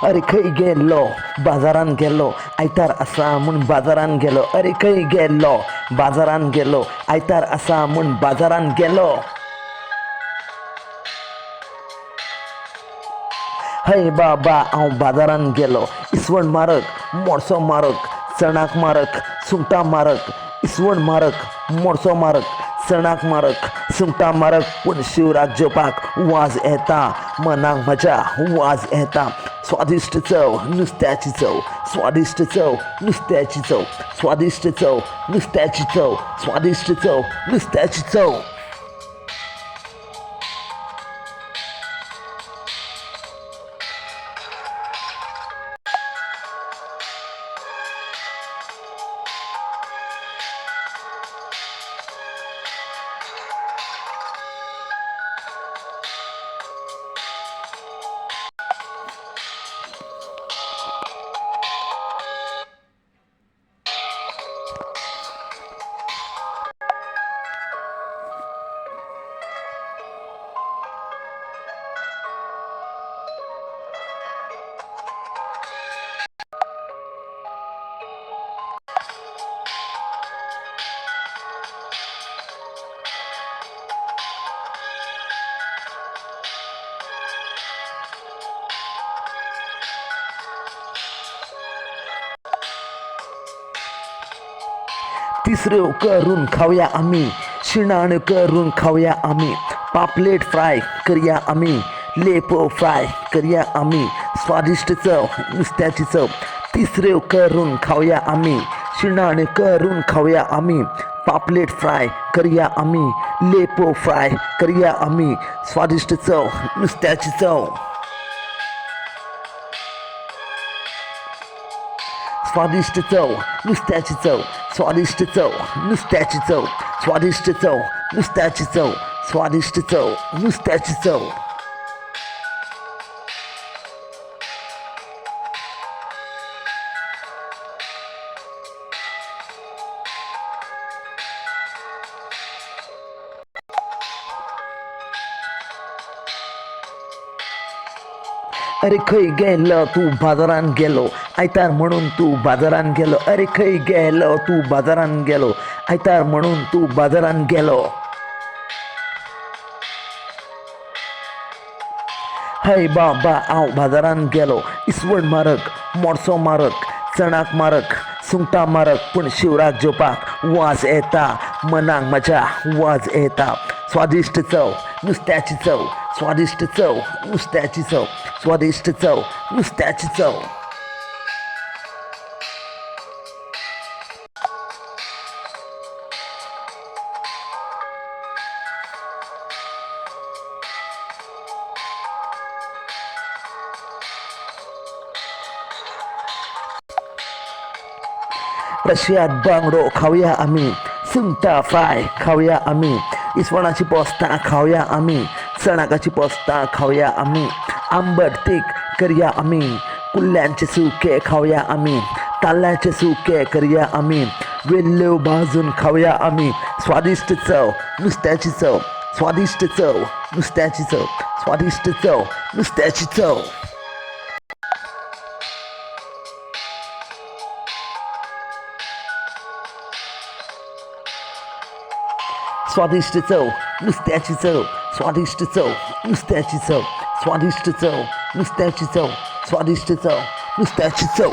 अरे खंय गेल्लो बाजारान गेलो आयतार आसा म्हूण बाजारान गेलो. अरे खंय गेल्लो बाजारान गेलो आयतार आसा म्हूण बाजारान गेलो. हय बाबा हांव बाजारान गेलो. इसवण मारक मोडसो मारक चणाक मारक सुंगटां मारक. इसवण मारक मोडसो मारक चणाक मारक सुंगटां मारक. पूण शिवराक जेवपाक वाज येता मनाक मजा वाज येता. स्वादिश्ट चव नुस्त्याची चव स्वादिश्ट चव नुस्त्याची चव स्वादिश्ट चव नुस्त्याची चव स्वादिश्ट चव नुस्त्याची चव. तिसऱ्यो करून खावया आमी शिणाण करून खावया आमी. पापलेट फ्राय करया आमी लेपो फ्राय करया आमी. स्वादिश्ट चव नुस्त्याची चव. तिसऱ्यो करून खावया आमी शिणाण करून खावया आमी. पापलेट फ्राय करया आमी लेपो फ्राय करया आमी. स्वादिश्ट चव नुस्त्याची चव. स्वादिश्ट चव नुस्त्याची चव स्वादिश्ट चव नुस्त्याची चव स्वादिश्ट चव नुस्त्याची चव स्वादिश्ट चव नुस्त्याची चव. अरे खंय गेलो तूं बाजारान गेलो आयतार म्हणून तूं बाजारान गेलो. अरे खंय गेलो तूं बाजारान गेलो आयतार म्हणून तूं बाजारान गेलो. हय बाबा हांव बाजारान गेलो. इसवण मारक मोडसो मारक चणाक मारक सुंगटां मारक. पूण शिवराक जेवपाक वाज येता मनाक मजा वाज येता. स्वादिश्ट चव नुस्त्याची चव स्वादिश्ट चव नुस्त्याची चव स्वादिश्ट चव नुस्त्याची चव. रशियात बांगडो खावया आमी सुंगटां फ्राय खावया आमी. इसवणाची पोस्तां खावया आमी चणाकाची पोस्तां खावया आमी. आंबट तीख करया आमी कुल्ल्यांचे सुके खावया आमी. ताल्ल्याचे सुके करया आमी. वेल्ल्यो भाजून खावया आमी. स्वादिश्ट चव नुस्त्याची चव स्वादिश्ट चव नुस्त्याची चव स्वादिश्ट चव नुस्त्याची चव. स्वादिश्ट चव नुस्त्याची चव स्वादिश्ट चव नुस्त्याची चव स्वादिश्ट चव नुस्त्याची चव स्वादिश्ट चव नुस्त्याची चव.